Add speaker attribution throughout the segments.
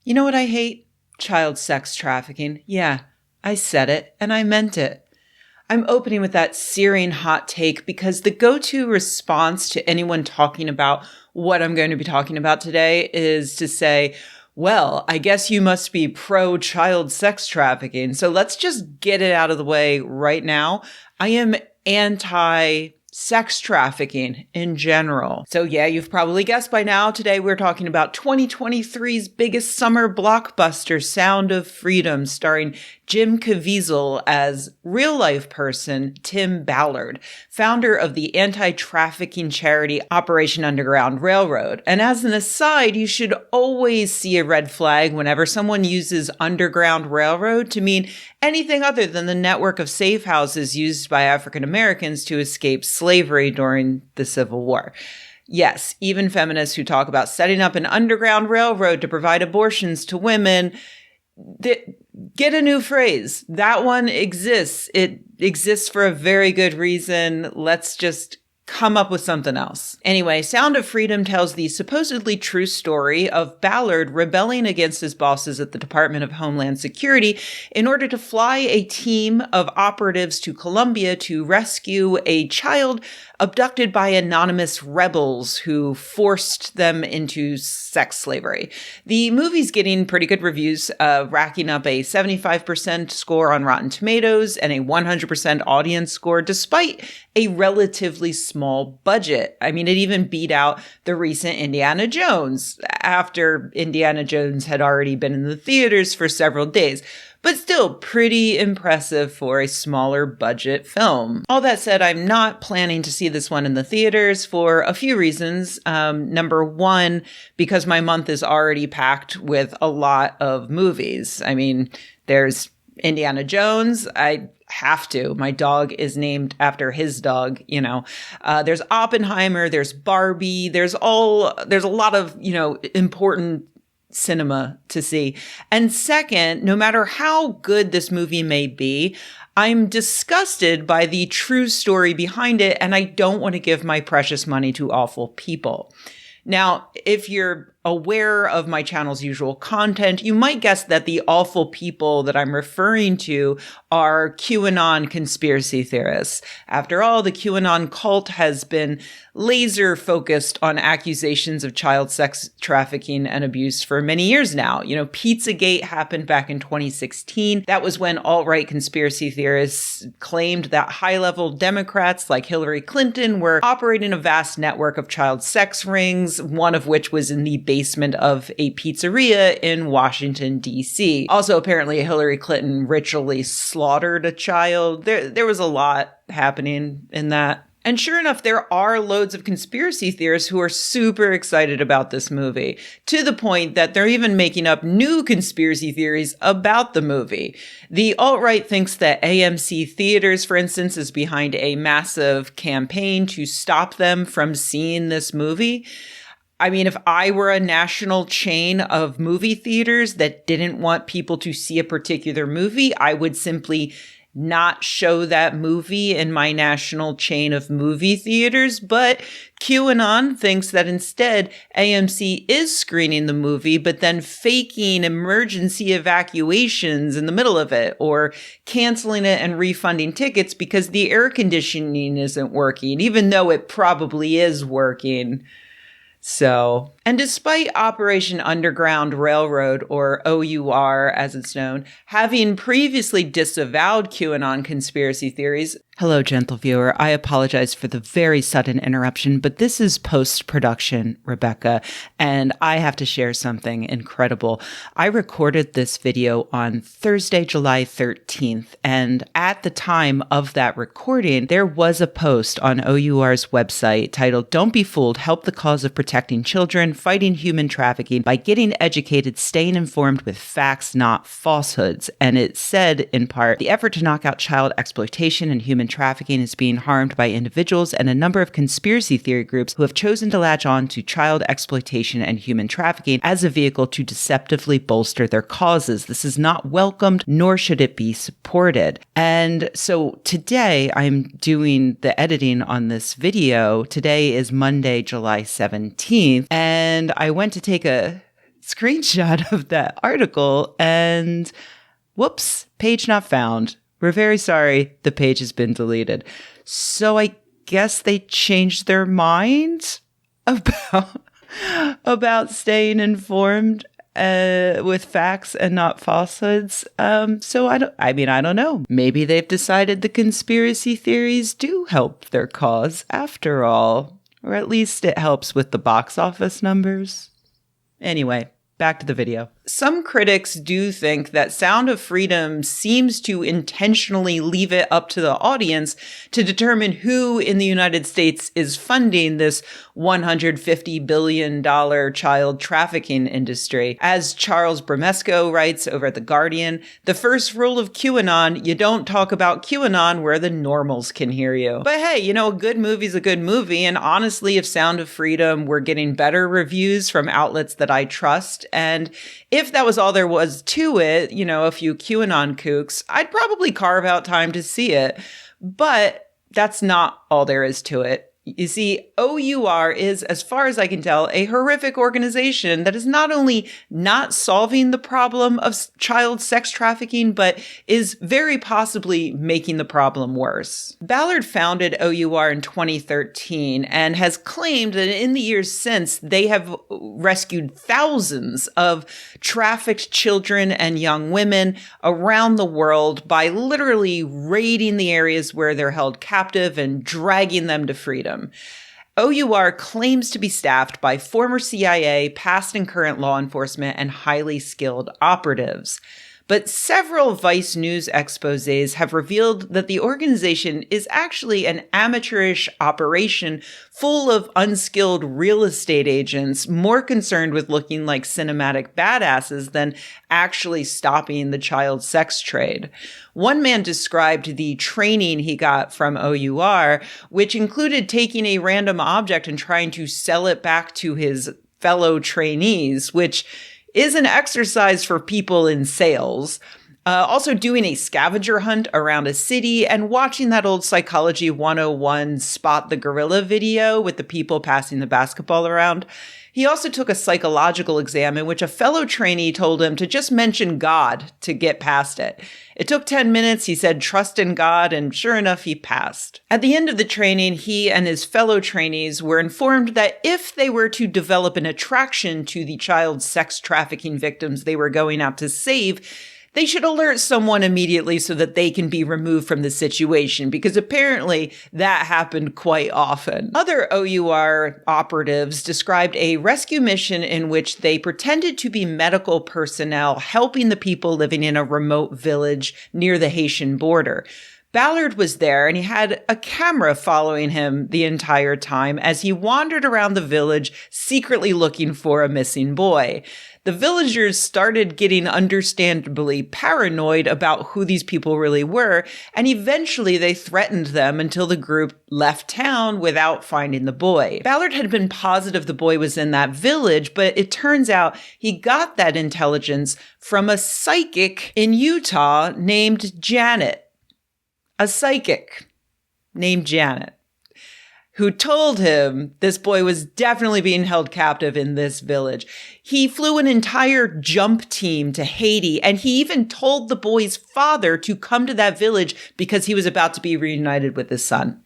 Speaker 1: You know what I hate? Child sex trafficking. Yeah, I said it and I meant it. I'm opening with that searing hot take because the go-to response to anyone talking about what I'm going to be talking about today is to say, well, I guess you must be pro-child sex trafficking. So let's just get it out of the way right now. I am anti-sex trafficking in general. So yeah, you've probably guessed by now, today we're talking about 2023's biggest summer blockbuster, Sound of Freedom, starring Jim Caviezel as real-life person Tim Ballard, founder of the anti-trafficking charity Operation Underground Railroad. And as an aside, you should always see a red flag whenever someone uses Underground Railroad to mean anything other than the network of safe houses used by African Americans to escape slavery during the Civil War. Yes, even feminists who talk about setting up an underground railroad to provide abortions to women, get a new phrase. That one exists. It exists for a very good reason. Let's just come up with something else. Anyway, Sound of Freedom tells the supposedly true story of Ballard rebelling against his bosses at the Department of Homeland Security in order to fly a team of operatives to Colombia to rescue a child abducted by anonymous rebels who forced them into sex slavery. The movie's getting pretty good reviews, racking up a 75% score on Rotten Tomatoes and a 100% audience score, despite a relatively small budget. I mean, it even beat out the recent Indiana Jones after Indiana Jones had already been in the theaters for several days. But still pretty impressive for a smaller budget film. All that said, I'm not planning to see this one in the theaters for a few reasons. Number one, because my month is already packed with a lot of movies. I mean, there's Indiana Jones. I have to. My dog is named after his dog, you know. There's Oppenheimer, there's Barbie, there's a lot of, important cinema to see. And second, no matter how good this movie may be, I'm disgusted by the true story behind it, and I don't want to give my precious money to awful people. Now, if you're aware of my channel's usual content, you might guess that the awful people that I'm referring to are QAnon conspiracy theorists. After all, the QAnon cult has been laser focused on accusations of child sex trafficking and abuse for many years now. Pizzagate happened back in 2016. That was when alt-right conspiracy theorists claimed that high-level Democrats like Hillary Clinton were operating a vast network of child sex rings, one of which was in the basement of a pizzeria in Washington, D.C. Also, apparently, Hillary Clinton ritually slaughtered a child. There was a lot happening in that. And sure enough, there are loads of conspiracy theorists who are super excited about this movie, to the point that they're even making up new conspiracy theories about the movie. The alt-right thinks that AMC Theaters, for instance, is behind a massive campaign to stop them from seeing this movie. I mean, if I were a national chain of movie theaters that didn't want people to see a particular movie, I would simply not show that movie in my national chain of movie theaters. But QAnon thinks that instead AMC is screening the movie, but then faking emergency evacuations in the middle of it, or canceling it and refunding tickets because the air conditioning isn't working, even though it probably is working. So, and despite Operation Underground Railroad, or OUR as it's known, having previously disavowed QAnon conspiracy theories, hello, gentle viewer, I apologize for the very sudden interruption, but this is post-production, Rebecca, and I have to share something incredible. I recorded this video on Thursday, July 13th, and at the time of that recording, there was a post on OUR's website titled, "Don't Be Fooled, Help the Cause of Protecting Children, Fighting Human Trafficking by Getting Educated, Staying Informed with Facts, Not Falsehoods." And it said, in part, the effort to knock out child exploitation and human trafficking is being harmed by individuals and a number of conspiracy theory groups who have chosen to latch on to child exploitation and human trafficking as a vehicle to deceptively bolster their causes. This is not welcomed, nor should it be supported. And so today I'm doing the editing on this video. Today is Monday, July 17th, and I went to take a screenshot of that article and whoops, page not found. We're very sorry. The page has been deleted. So I guess they changed their mind about staying informed with facts and not falsehoods. So I don't know. Maybe they've decided the conspiracy theories do help their cause after all, or at least it helps with the box office numbers. Anyway, back to the video. Some critics do think that Sound of Freedom seems to intentionally leave it up to the audience to determine who in the United States is funding this $150 billion child trafficking industry. As Charles Bramesco writes over at The Guardian, the first rule of QAnon, you don't talk about QAnon where the normals can hear you. But hey, a good movie's a good movie, and honestly, if Sound of Freedom were getting better reviews from outlets that I trust, and if that was all there was to it, a few QAnon kooks, I'd probably carve out time to see it. But that's not all there is to it. You see, OUR is, as far as I can tell, a horrific organization that is not only not solving the problem of child sex trafficking, but is very possibly making the problem worse. Ballard founded OUR in 2013 and has claimed that in the years since, they have rescued thousands of trafficked children and young women around the world by literally raiding the areas where they're held captive and dragging them to freedom. OUR claims to be staffed by former CIA, past and current law enforcement, and highly skilled operatives. But several Vice News exposés have revealed that the organization is actually an amateurish operation full of unskilled real estate agents more concerned with looking like cinematic badasses than actually stopping the child sex trade. One man described the training he got from OUR, which included taking a random object and trying to sell it back to his fellow trainees, which is an exercise for people in sales. Also doing a scavenger hunt around a city and watching that old Psychology 101 Spot the Gorilla video with the people passing the basketball around. He also took a psychological exam in which a fellow trainee told him to just mention God to get past it. It took 10 minutes. He said, trust in God, and sure enough, he passed. At the end of the training, he and his fellow trainees were informed that if they were to develop an attraction to the child sex trafficking victims they were going out to save, they should alert someone immediately so that they can be removed from the situation, because apparently that happened quite often. Other OUR operatives described a rescue mission in which they pretended to be medical personnel helping the people living in a remote village near the Haitian border. Ballard was there, and he had a camera following him the entire time as he wandered around the village secretly looking for a missing boy. The villagers started getting understandably paranoid about who these people really were, and eventually they threatened them until the group left town without finding the boy. Ballard had been positive the boy was in that village, but it turns out he got that intelligence from a psychic in Utah named Janet. A psychic named Janet, who told him this boy was definitely being held captive in this village. He flew an entire jump team to Haiti, and he even told the boy's father to come to that village because he was about to be reunited with his son.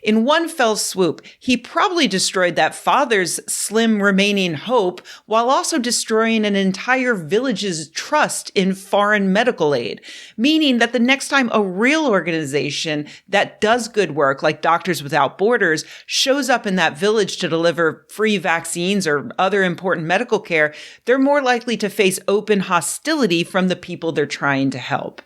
Speaker 1: In one fell swoop, he probably destroyed that father's slim remaining hope while also destroying an entire village's trust in foreign medical aid, meaning that the next time a real organization that does good work, like Doctors Without Borders, shows up in that village to deliver free vaccines or other important medical care, they're more likely to face open hostility from the people they're trying to help.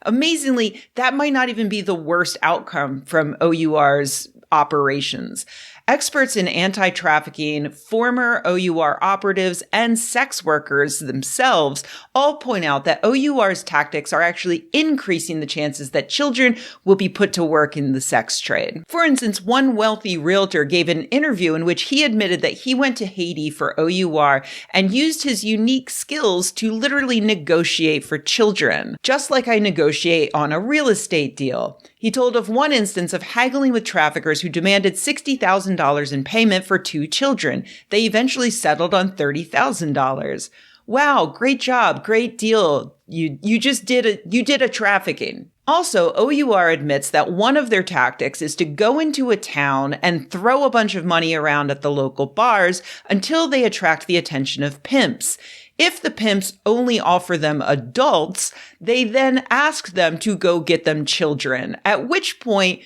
Speaker 1: Amazingly, that might not even be the worst outcome from OUR's operations. Experts in anti-trafficking, former OUR operatives, and sex workers themselves all point out that OUR's tactics are actually increasing the chances that children will be put to work in the sex trade. For instance, one wealthy realtor gave an interview in which he admitted that he went to Haiti for OUR and used his unique skills to literally negotiate for children, just like I negotiate on a real estate deal. He told of one instance of haggling with traffickers who demanded $60,000 $10,000 in payment for 2 children. They eventually settled on $30,000. Wow, great job, great deal. You did a trafficking. Also, OUR admits that one of their tactics is to go into a town and throw a bunch of money around at the local bars until they attract the attention of pimps. If the pimps only offer them adults, they then ask them to go get them children, at which point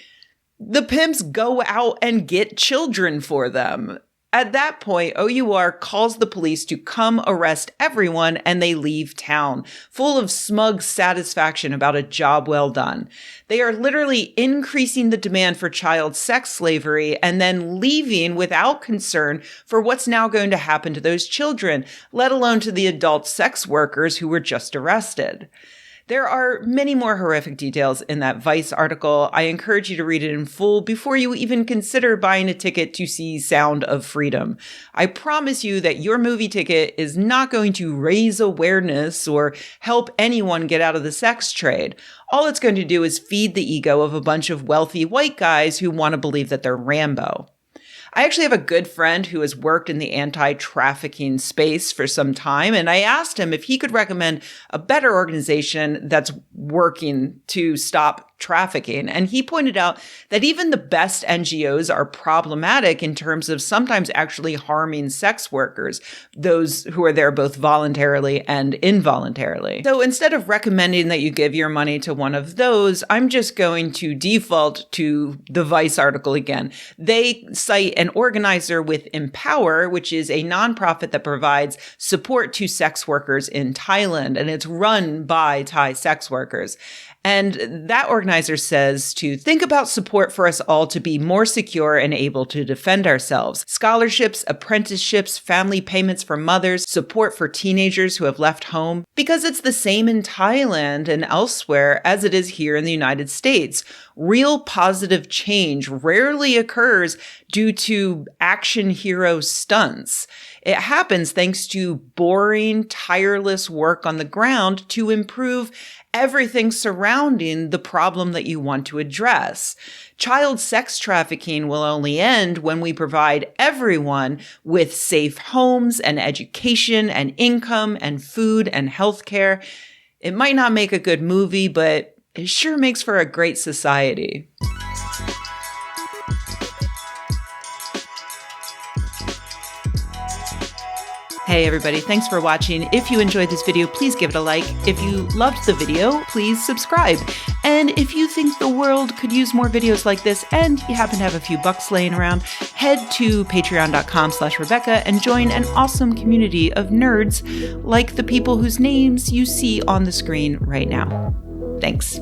Speaker 1: the pimps go out and get children for them. At that point, OUR calls the police to come arrest everyone, and they leave town, full of smug satisfaction about a job well done. They are literally increasing the demand for child sex slavery and then leaving without concern for what's now going to happen to those children, let alone to the adult sex workers who were just arrested. There are many more horrific details in that Vice article. I encourage you to read it in full before you even consider buying a ticket to see Sound of Freedom. I promise you that your movie ticket is not going to raise awareness or help anyone get out of the sex trade. All it's going to do is feed the ego of a bunch of wealthy white guys who want to believe that they're Rambo. I actually have a good friend who has worked in the anti-trafficking space for some time, and I asked him if he could recommend a better organization that's working to stop trafficking. And he pointed out that even the best NGOs are problematic in terms of sometimes actually harming sex workers, those who are there both voluntarily and involuntarily. So instead of recommending that you give your money to one of those, I'm just going to default to the Vice article again. They cite an organizer with Empower, which is a nonprofit that provides support to sex workers in Thailand, and it's run by Thai sex workers. And that organizer says to think about support for us all to be more secure and able to defend ourselves. Scholarships, apprenticeships, family payments for mothers, support for teenagers who have left home. Because it's the same in Thailand and elsewhere as it is here in the United States. Real positive change rarely occurs due to action hero stunts. It happens thanks to boring, tireless work on the ground to improve everything surrounding the problem that you want to address. Child sex trafficking will only end when we provide everyone with safe homes and education and income and food and healthcare. It might not make a good movie, but it sure makes for a great society. Hey everybody, thanks for watching. If you enjoyed this video, please give it a like. If you loved the video, please subscribe. And if you think the world could use more videos like this and you happen to have a few bucks laying around, head to patreon.com/Rebecca and join an awesome community of nerds like the people whose names you see on the screen right now. Thanks.